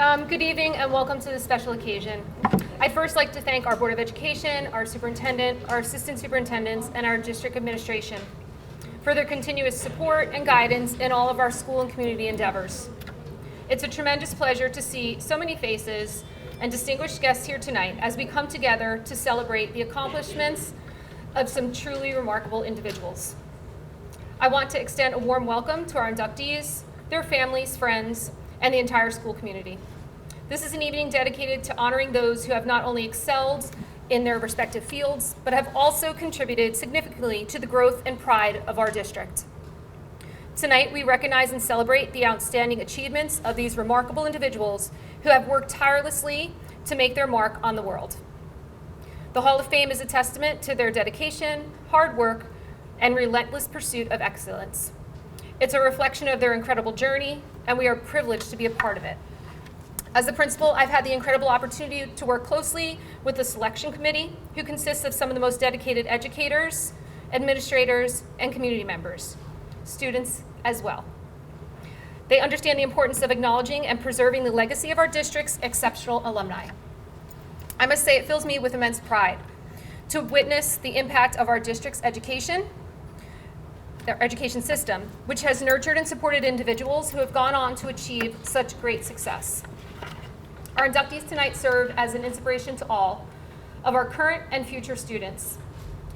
Good evening and welcome to this special occasion. I'd first like to thank our Board of Education, our superintendent, our assistant superintendents, and our district administration for their continuous support and guidance in all of our school and community endeavors. It's a tremendous pleasure to see so many faces and distinguished guests here tonight as we come together to celebrate the accomplishments of some truly remarkable individuals. I want to extend a warm welcome to our inductees, their families, friends, and the entire school community. This is an evening dedicated to honoring those who have not only excelled in their respective fields, but have also contributed significantly to the growth and pride of our district. Tonight, we recognize and celebrate the outstanding achievements of these remarkable individuals who have worked tirelessly to make their mark on the world. The Hall of Fame is a testament to their dedication, hard work, and relentless pursuit of excellence. It's a reflection of their incredible journey, and we are privileged to be a part of it. As the principal, I've had the incredible opportunity to work closely with the selection committee, who consists of some of the most dedicated educators, administrators, and community members, students as well. They understand the importance of acknowledging and preserving the legacy of our district's exceptional alumni. I must say it fills me with immense pride to witness the impact of our district's education, their education system, which has nurtured and supported individuals who have gone on to achieve such great success. Our inductees tonight serve as an inspiration to all of our current and future students,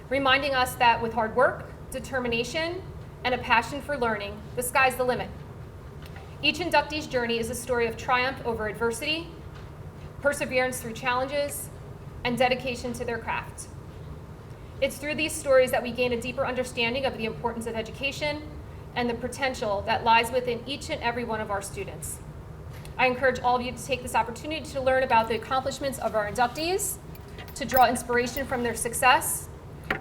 reminding us that with hard work, determination, and a passion for learning, the sky's the limit. Each inductee's journey is a story of triumph over adversity, perseverance through challenges, and dedication to their craft. It's through these stories that we gain a deeper understanding of the importance of education and the potential that lies within each and every one of our students. I encourage all of you to take this opportunity to learn about the accomplishments of our inductees, to draw inspiration from their success,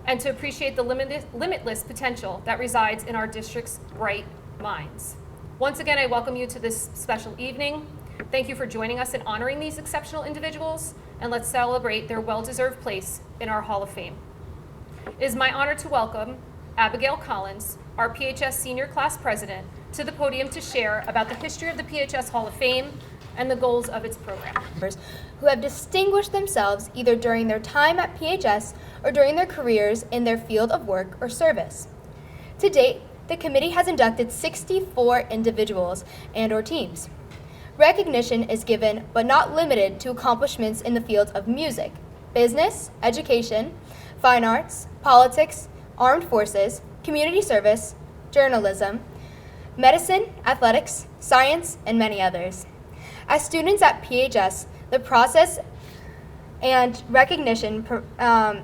and to appreciate the limitless potential that resides in our district's bright minds. Once again, I welcome you to this special evening. Thank you for joining us in honoring these exceptional individuals, and let's celebrate their well-deserved place in our Hall of Fame. It is my honor to welcome Abigail Collins, our PHS Senior Class President, to the podium to share about the history of the PHS Hall of Fame and the goals of its program. Who have distinguished themselves either during their time at PHS or during their careers in their field of work or service. To date, the committee has inducted 64 individuals and/or teams. Recognition is given, but not limited to accomplishments in the fields of music, business, education, fine arts, politics, armed forces, community service, journalism, medicine, athletics, science, and many others. As students at PHS, the process and recognition provides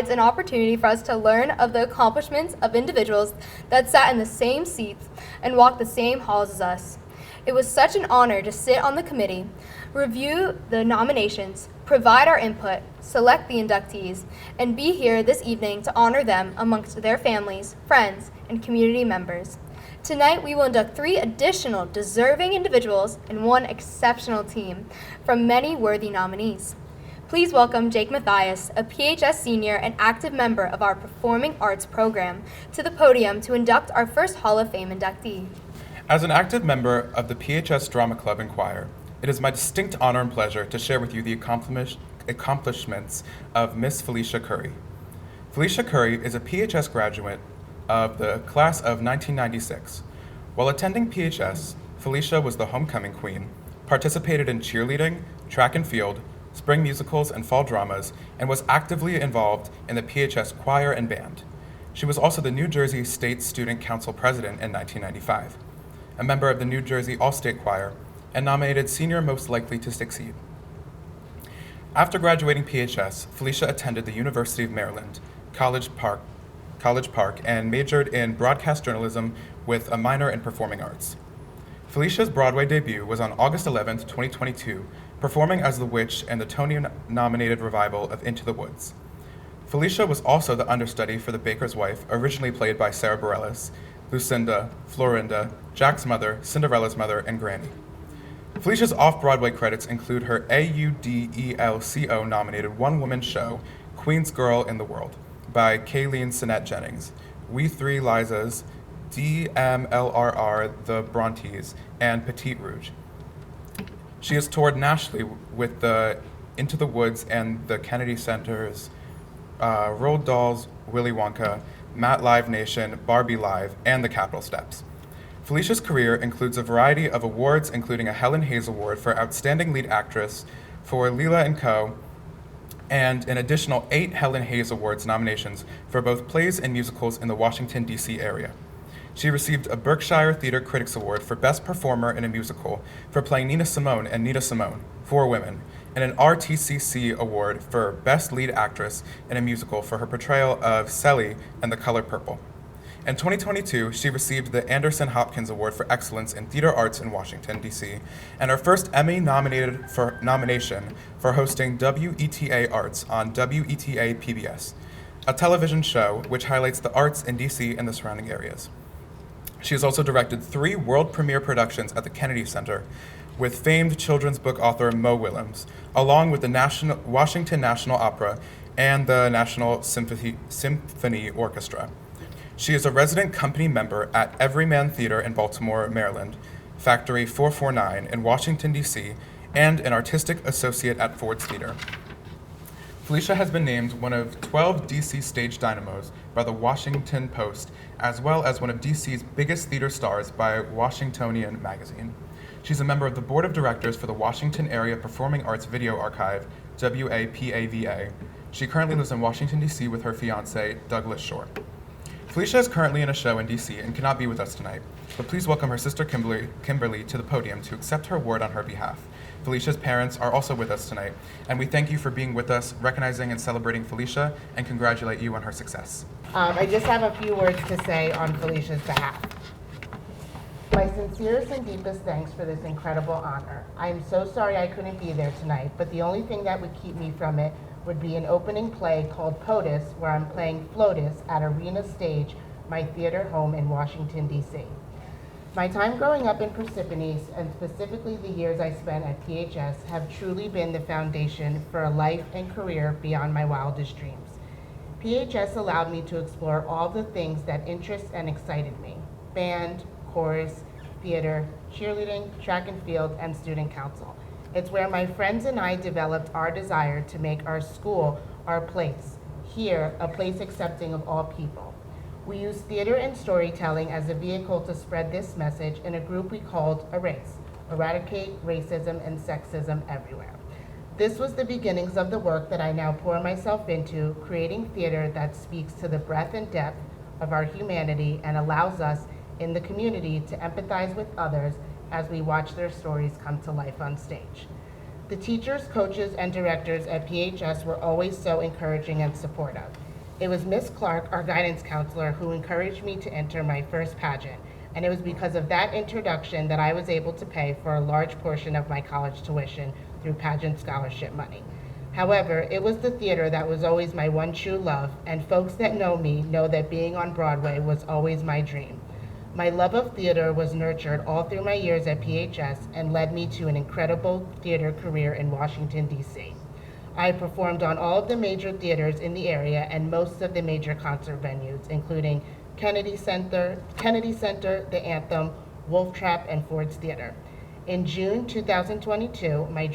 an opportunity for us to learn of the accomplishments of individuals that sat in the same seats and walked the same halls as us. It was such an honor to sit on the committee, review the nominations, provide our input, select the inductees, and be here this evening to honor them amongst their families, friends, and community members. Tonight, we will induct 3 additional deserving individuals and 1 exceptional team from many worthy nominees. Please welcome Jake Mathias, a PHS senior and active member of our Performing Arts program, to the podium to induct our first Hall of Fame inductee. As an active member of the PHS Drama Club and Choir, it is my distinct honor and pleasure to share with you the accomplishments of Miss Felicia Curry. Felicia Curry is a PHS graduate of the class of 1996. While attending PHS, Felicia was the homecoming queen, participated in cheerleading, track and field, spring musicals, and fall dramas, and was actively involved in the PHS choir and band. She was also the New Jersey State Student Council president in 1995, a member of the New Jersey All-State Choir, and nominated Senior Most Likely to Succeed. After graduating PHS, Felicia attended the University of Maryland, College Park, and majored in broadcast journalism with a minor in performing arts. Felicia's Broadway debut was on August 11, 2022, performing as the witch in the Tony-nominated revival of Into the Woods. Felicia was also the understudy for The Baker's Wife, originally played by Sarah Bareilles, Lucinda, Florinda, Jack's mother, Cinderella's mother, and Granny. Felicia's off-Broadway credits include her AUDELCO-nominated one-woman show, Queen's Girl in the World, by Kayleen Sinette Jennings, We Three Lizas, DMLRR, The Brontes, and Petite Rouge. She has toured nationally with the Into the Woods and the Kennedy Center's Roald Dahl's Willy Wonka, Matt Live Nation, Barbie Live, and the Capitol Steps. Felicia's career includes a variety of awards, including a Helen Hayes Award for Outstanding Lead Actress for Leela & Co., and an additional 8 Helen Hayes Awards nominations for both plays and musicals in the Washington, D.C. area. She received a Berkshire Theatre Critics Award for Best Performer in a Musical for playing Nina Simone and Nita Simone, 4 women, and an RTCC Award for Best Lead Actress in a Musical for her portrayal of Sally in The Color Purple. In 2022, she received the Anderson Hopkins Award for Excellence in Theater Arts in Washington, D.C., and her first Emmy nomination for hosting WETA Arts on WETA PBS, a television show which highlights the arts in D.C. and the surrounding areas. She has also directed 3 world premiere productions at the Kennedy Center with famed children's book author Mo Willems, along with the Washington National Opera and the National Symphony Orchestra. She is a resident company member at Everyman Theater in Baltimore, Maryland, Factory 449 in Washington, D.C., and an artistic associate at Ford's Theater. Felicia has been named one of 12 D.C. stage dynamos by the Washington Post, as well as one of D.C.'s biggest theater stars by Washingtonian Magazine. She's a member of the Board of Directors for the Washington Area Performing Arts Video Archive, WAPAVA. She currently lives in Washington, D.C. with her fiancé, Douglas Shore. Felicia is currently in a show in D.C. and cannot be with us tonight, but please welcome her sister Kimberly to the podium to accept her award on her behalf. Felicia's parents are also with us tonight, and we thank you for being with us, recognizing and celebrating Felicia, and congratulate you on her success. I just have a few words to say on Felicia's behalf. My sincerest and deepest thanks for this incredible honor. I am so sorry I couldn't be there tonight, but the only thing that would keep me from it would be an opening play called POTUS, where I'm playing Flotus at Arena Stage, my theater home in Washington, D.C. My time growing up in Parsippany, and specifically the years I spent at PHS, have truly been the foundation for a life and career beyond my wildest dreams. PHS allowed me to explore all the things that interest and excited me: band, chorus, theater, cheerleading, track and field, and student council. It's where my friends and I developed our desire to make our school our place, here, a place accepting of all people. We used theater and storytelling as a vehicle to spread this message in a group we called Erase, Eradicate Racism and Sexism Everywhere. This was the beginnings of the work that I now pour myself into, creating theater that speaks to the breadth and depth of our humanity and allows us in the community to empathize with others as we watch their stories come to life on stage. The teachers, coaches, and directors at PHS were always so encouraging and supportive. It was Miss Clark, our guidance counselor, who encouraged me to enter my first pageant, and it was because of that introduction that I was able to pay for a large portion of my college tuition through pageant scholarship money. However, it was the theater that was always my one true love, and folks that know me know that being on Broadway was always my dream. My love of theater was nurtured all through my years at PHS and led me to an incredible theater career in Washington, D.C. I performed on all of the major theaters in the area and most of the major concert venues, including Kennedy Center, The Anthem, Wolf Trap, and Ford's Theater. In June 2022, my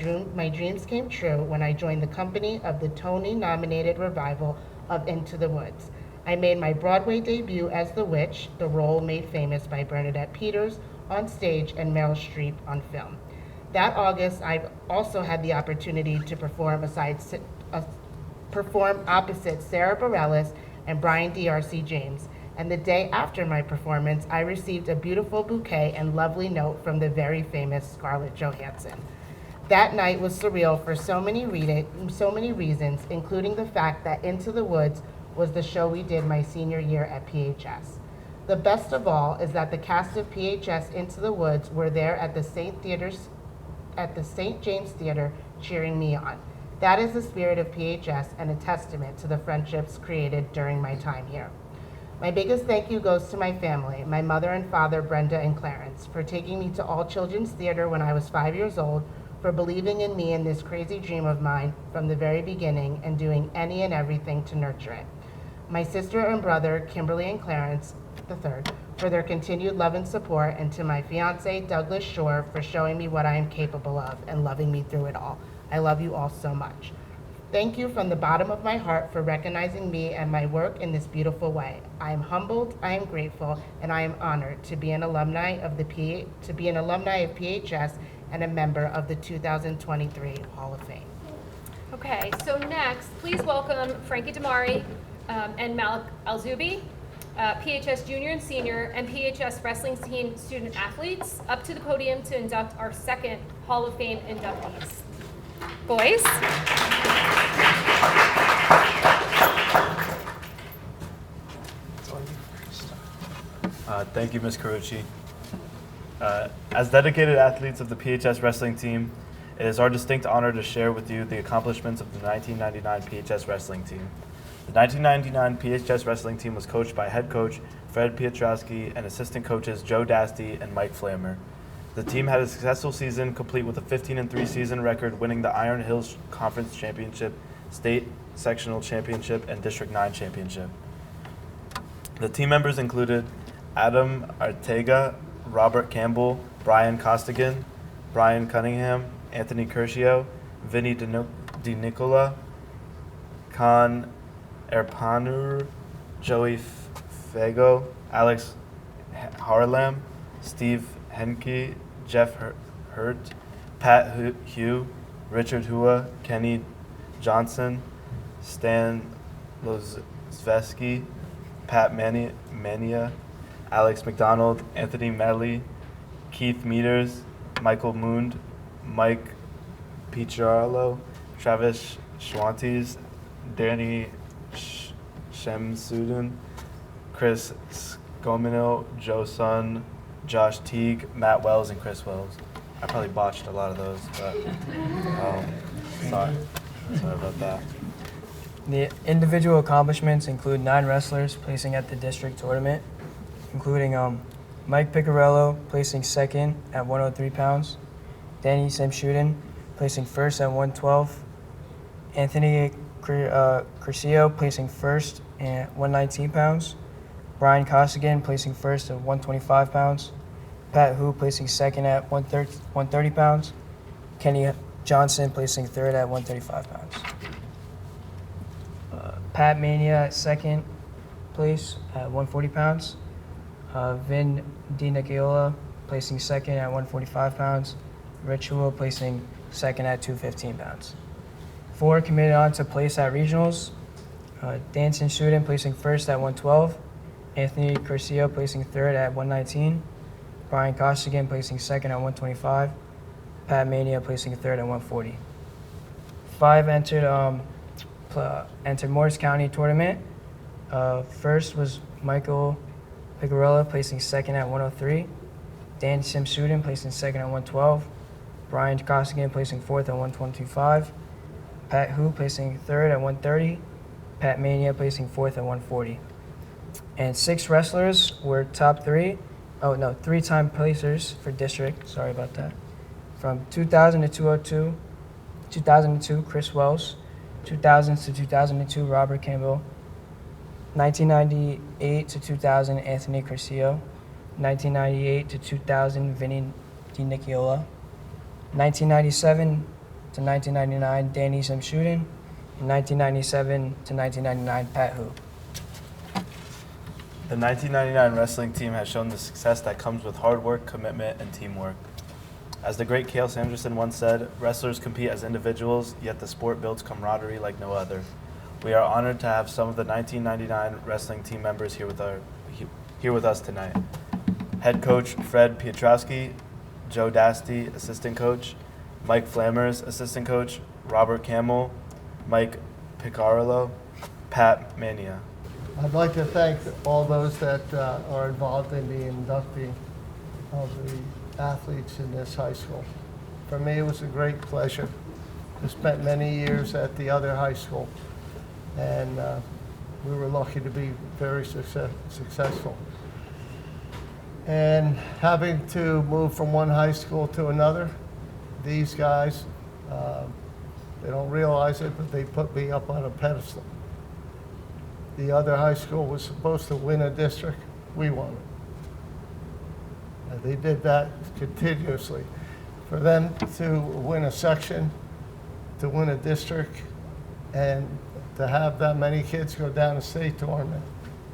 dreams came true when I joined the company of the Tony-nominated revival of Into the Woods. I made my Broadway debut as the Witch, the role made famous by Bernadette Peters on stage and Meryl Streep on film. That August, I also had the opportunity to perform opposite Sarah Bareilles and Brian D.R.C. James. And the day after my performance, I received a beautiful bouquet and lovely note from the very famous Scarlett Johansson. That night was surreal for so many reasons, including the fact that Into the Woods was the show we did my senior year at PHS. The best of all is that the cast of PHS Into the Woods were there at the St. James Theater cheering me on. That is the spirit of PHS and a testament to the friendships created during my time here. My biggest thank you goes to my family, my mother and father, Brenda and Clarence, for taking me to All Children's Theater when I was 5 years old, for believing in me and this crazy dream of mine from the very beginning and doing any and everything to nurture it. My sister and brother, Kimberly and Clarence, III for their continued love and support, and to my fiance, Douglas Shore, for showing me what I am capable of and loving me through it all. I love you all so much. Thank you from the bottom of my heart for recognizing me and my work in this beautiful way. I am humbled, I am grateful, and I am honored to be an alumni of PHS and a member of the 2023 Hall of Fame. Okay, so next, please welcome Frankie Damari and Malik Alzubi, PHS junior and senior, and PHS wrestling team student athletes, up to the podium to induct our second Hall of Fame inductees. Boys. Thank you, Ms. Carucci. As dedicated athletes of the PHS wrestling team, it is our distinct honor to share with you the accomplishments of the 1999 PHS wrestling team. The 1999 PHS wrestling team was coached by head coach Fred Piotrowski and assistant coaches Joe Dasty and Mike Flammer. The team had a successful season, complete with a 15-3 season record, winning the Iron Hills Conference Championship, State Sectional Championship, and District 9 Championship. The team members included Adam Arteaga, Robert Campbell, Brian Costigan, Brian Cunningham, Anthony Curcio, Vinny DiNicola, Khan Erpanur, Joey Fago, Alex Harlam, Steve Henke, Jeff Hurt, Pat Hugh, Richard Hua, Kenny Johnson, Stan Lozveski, Pat Mania, Alex McDonald, Anthony Medley, Keith Meters, Michael Moond, Mike Picciarlo, Travis Schwantes, Danny Shemsuden, Chris Scomino, Joe Sun, Josh Teague, Matt Wells, and Chris Wells. I probably botched a lot of those, but sorry about that. The individual accomplishments include 9 wrestlers placing at the district tournament, including Mike Piccarello placing second at 103 pounds, Danny Semshuden placing first at 112, Anthony Curcio placing first at 119 pounds, Brian Costigan placing first at 125 pounds, Pat Hu placing second at 130 pounds, Kenny Johnson placing third at 135 pounds. Pat Mania at second place at 140 pounds. Vin DiNicola placing second at 145 pounds. Ritual placing second at 215 pounds. 4 committed on to place at regionals. Danson Shuden placing first at 112. Anthony Curcio placing third at 119. Brian Costigan placing second at 125. Pat Mania placing third at 140. 5 entered Morris County tournament. First was Michael Piccarella placing second at 103. Dan Simsuden placing second at 112. Brian Costigan placing fourth at 125. Pat Hu placing third at 130. Pat Mania placing fourth at 140. And 6 wrestlers were top 3. 3-time placers for district. Sorry about that. From 2000 to 2002, Chris Wells. 2000 to 2002, Robert Campbell. 1998 to 2000, Anthony Curcio. 1998 to 2000, Vinny DiNicola. 1997 to 1999, Danny Semshuden. And 1997 to 1999, Pat Hu. The 1999 wrestling team has shown the success that comes with hard work, commitment, and teamwork. As the great Cale Sanderson once said, wrestlers compete as individuals, yet the sport builds camaraderie like no other. We are honored to have some of the 1999 wrestling team members here with us tonight. Head coach Fred Piotrowski, Joe Dasty, assistant coach, Mike Flammers, assistant coach, Robert Campbell, Mike Piccarello, Pat Mania. I'd like to thank all those that are involved in the inducting of the athletes in this high school. For me, it was a great pleasure. I spent many years at the other high school, and we were lucky to be very successful. And having to move from one high school to another, these guys, they don't realize it, but they put me up on a pedestal. The other high school was supposed to win a district, we wanted. And they did that continuously. For them to win a section, to win a district, and to have that many kids go down the state tournament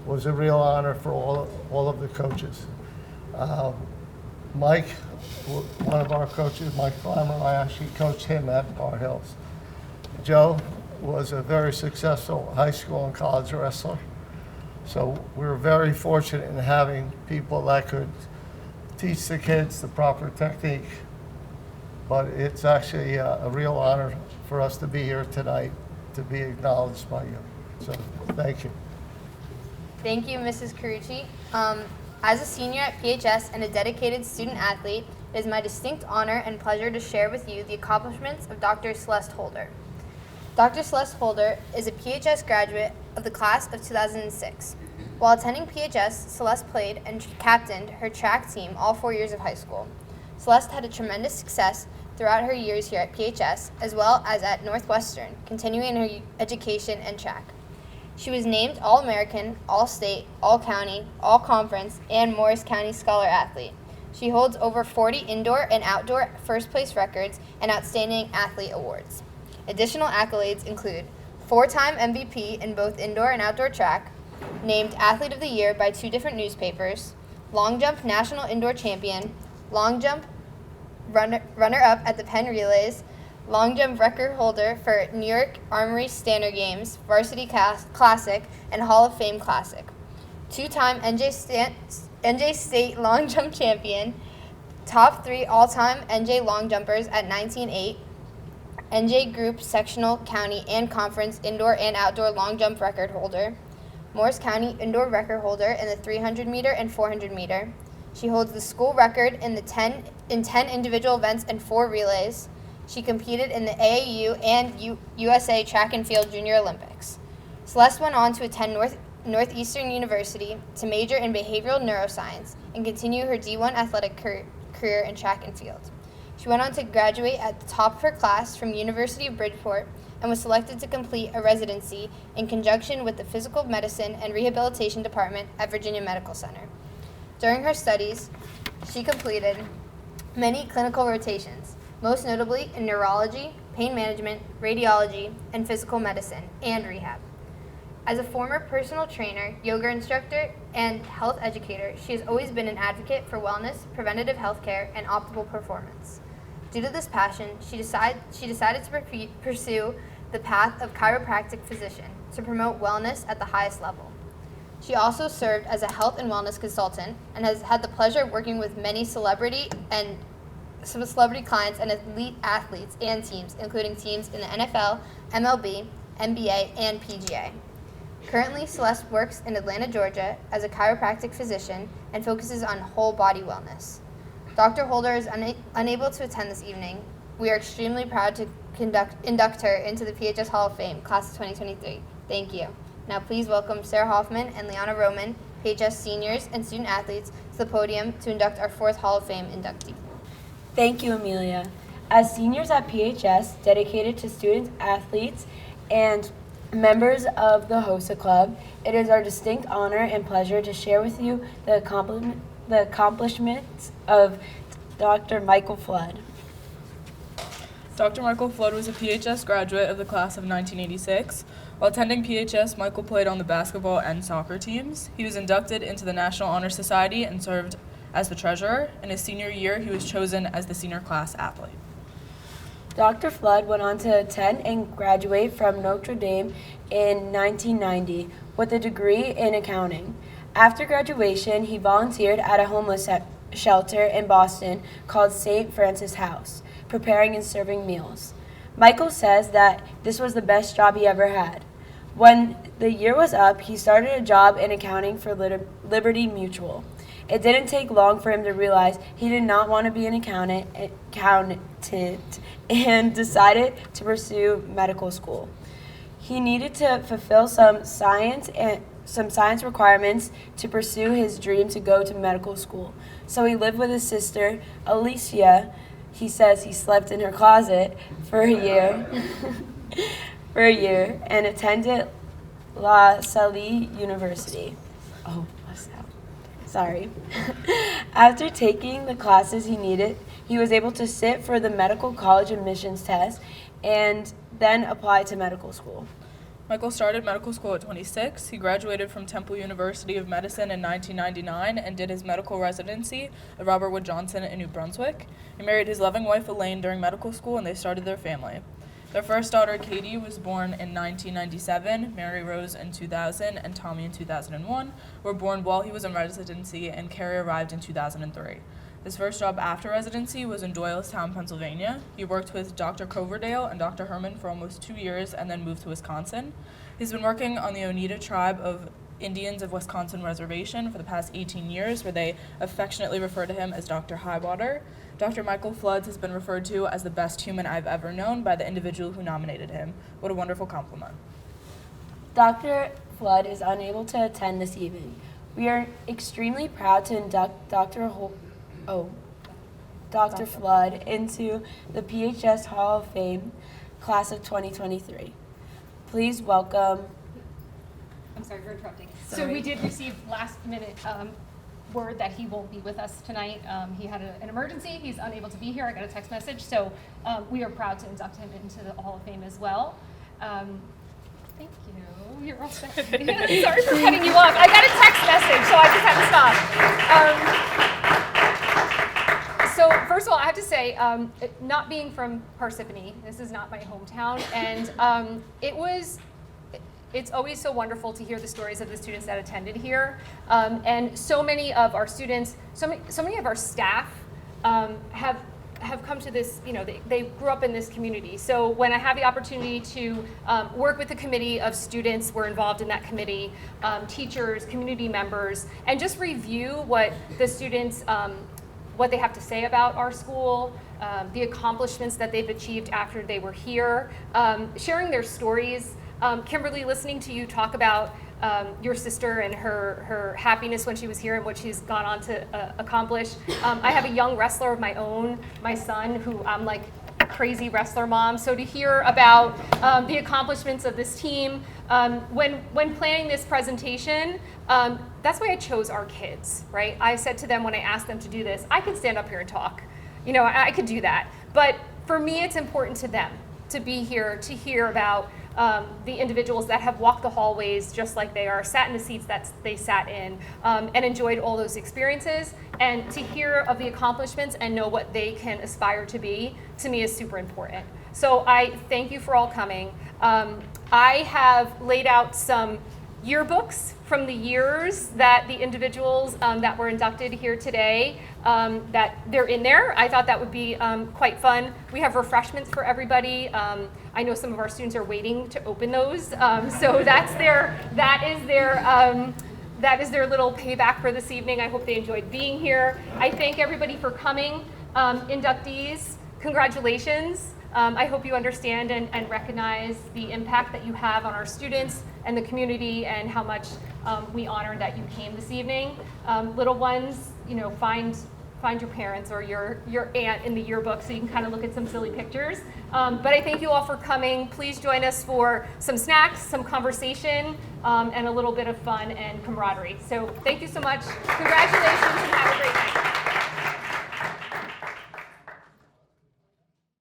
was a real honor for all of the coaches. Mike, one of our coaches, Mike Clymer, I actually coached him at Bar Hills. Joe was a very successful high school and college wrestler. So we were very fortunate in having people that could teach the kids the proper technique. But it's actually a real honor for us to be here tonight, to be acknowledged by you. So thank you. Thank you, Mrs. Carucci. As a senior at PHS and a dedicated student athlete, it is my distinct honor and pleasure to share with you the accomplishments of Dr. Celeste Holder. Dr. Celeste Holder is a PHS graduate of the class of 2006. While attending PHS, Celeste played and captained her track team all 4 years of high school. Celeste had a tremendous success throughout her years here at PHS, as well as at Northwestern, continuing her education and track. She was named All-American, All-State, All-County, All-Conference, and Morris County Scholar Athlete. She holds over 40 indoor and outdoor first-place records and outstanding athlete awards. Additional accolades include 4-time MVP in both indoor and outdoor track, named Athlete of the Year by 2 different newspapers, long jump national indoor champion, long jump runner-up at the Penn Relays, long jump record holder for New York Armory Standard Games, Varsity Classic, and Hall of Fame Classic, 2-time NJ State long jump champion, top 3 all-time NJ long jumpers at 19.8, NJ Group sectional, county, and conference indoor and outdoor long jump record holder, Morris County indoor record holder in the 300 meter and 400 meter. She holds the school record in 10 individual events and 4 relays. She competed in the AAU and USA Track and Field Junior Olympics. Celeste went on to attend Northeastern University to major in behavioral neuroscience and continue her D1 athletic career in track and field. She went on to graduate at the top of her class from University of Bridgeport and was selected to complete a residency in conjunction with the Physical Medicine and Rehabilitation Department at Virginia Medical Center. During her studies, she completed many clinical rotations, most notably in neurology, pain management, radiology, and physical medicine, and rehab. As a former personal trainer, yoga instructor, and health educator, she has always been an advocate for wellness, preventative health care, and optimal performance. Due to this passion, she decided to pursue the path of chiropractic physician to promote wellness at the highest level. She also served as a health and wellness consultant and has had the pleasure of working with many celebrity clients and elite athletes and teams, including teams in the NFL, MLB, NBA, and PGA. Currently, Celeste works in Atlanta, Georgia as a chiropractic physician and focuses on whole body wellness. Dr. Holder is unable to attend this evening. We are extremely proud to induct her into the PHS Hall of Fame, class of 2023. Thank you. Now please welcome Sarah Hoffman and Liana Roman, PHS seniors and student athletes, to the podium to induct our 4th Hall of Fame inductee. Thank you, Amelia. As seniors at PHS, dedicated to student athletes and members of the HOSA Club, it is our distinct honor and pleasure to share with you the accomplishments of Dr. Michael Flood. Dr. Michael Flood was a PHS graduate of the class of 1986. While attending PHS, Michael played on the basketball and soccer teams. He was inducted into the National Honor Society and served as the treasurer. In his senior year, he was chosen as the senior class athlete. Dr. Flood went on to attend and graduate from Notre Dame in 1990 with a degree in accounting. After graduation, he volunteered at a homeless shelter in Boston called St. Francis House, preparing and serving meals. Michael says that this was the best job he ever had. When the year was up, he started a job in accounting for Liberty Mutual. It didn't take long for him to realize he did not want to be an accountant and decided to pursue medical school. He needed to fulfill some science requirements to pursue his dream to go to medical school. So he lived with his sister, Alicia. He says he slept in her closet for a year, and attended La Salle University. Oh, what's that? Sorry. After taking the classes he needed, he was able to sit for the medical college admissions test and then apply to medical school. Michael started medical school at 26. He graduated from Temple University of Medicine in 1999 and did his medical residency at Robert Wood Johnson in New Brunswick. He married his loving wife Elaine during medical school, and they started their family. Their first daughter, Katie, was born in 1997, Mary Rose in 2000, and Tommy in 2001, were born while he was in residency, and Carrie arrived in 2003. His first job after residency was in Doylestown, Pennsylvania. He worked with Dr. Coverdale and Dr. Herman for almost 2 years and then moved to Wisconsin. He's been working on the Oneida Tribe of Indians of Wisconsin Reservation for the past 18 years, where they affectionately refer to him as Dr. Highwater. Dr. Michael Floods has been referred to as the best human I've ever known by the individual who nominated him. What a wonderful compliment. Dr. Flood is unable to attend this evening. We are extremely proud to induct Dr. Flood into the PHS Hall of Fame class of 2023. Please welcome. I'm sorry for interrupting. So we did receive last minute word that he won't be with us tonight. He had an emergency. He's unable to be here. I got a text message. So we are proud to induct him into the Hall of Fame as well. Thank you. You're all set. Sorry for cutting you off. I got a text message, so I just had to stop. So first of all, I have to say, not being from Parsippany, this is not my hometown, and it's always so wonderful to hear the stories of the students that attended here, and so many of our students, so many of our staff have come to this. You know, they grew up in this community. So when I have the opportunity to work with the committee of students, we're involved in that committee, teachers, community members, and just review what the students. What they have to say about our school, the accomplishments that they've achieved after they were here, sharing their stories. Kimberly, listening to you talk about your sister and her happiness when she was here and what she's gone on to accomplish. I have a young wrestler of my own, my son, who I'm like a crazy wrestler mom. So to hear about the accomplishments of this team, when planning this presentation, that's why I chose our kids, right? I said to them when I asked them to do this, I could stand up here and talk. You know, I could do that. But for me, it's important to them to be here to hear about the individuals that have walked the hallways just like they are, sat in the seats that they sat in, and enjoyed all those experiences. And to hear of the accomplishments and know what they can aspire to be, to me, is super important. So I thank you for all coming. I have laid out some yearbooks from the years that the individuals that were inducted here today, that they're in there. I thought that would be quite fun. We have refreshments for everybody. I know some of our students are waiting to open those, so that is their little payback for this evening. I hope they enjoyed being here. I thank everybody for coming. Inductees, congratulations. I hope you understand and recognize the impact that you have on our students and the community, and how much we honor that you came this evening. Little ones, you know, find your parents or your aunt in the yearbook so you can kind of look at some silly pictures. But I thank you all for coming. Please join us for some snacks, some conversation, and a little bit of fun and camaraderie. So thank you so much. Congratulations and have a great night.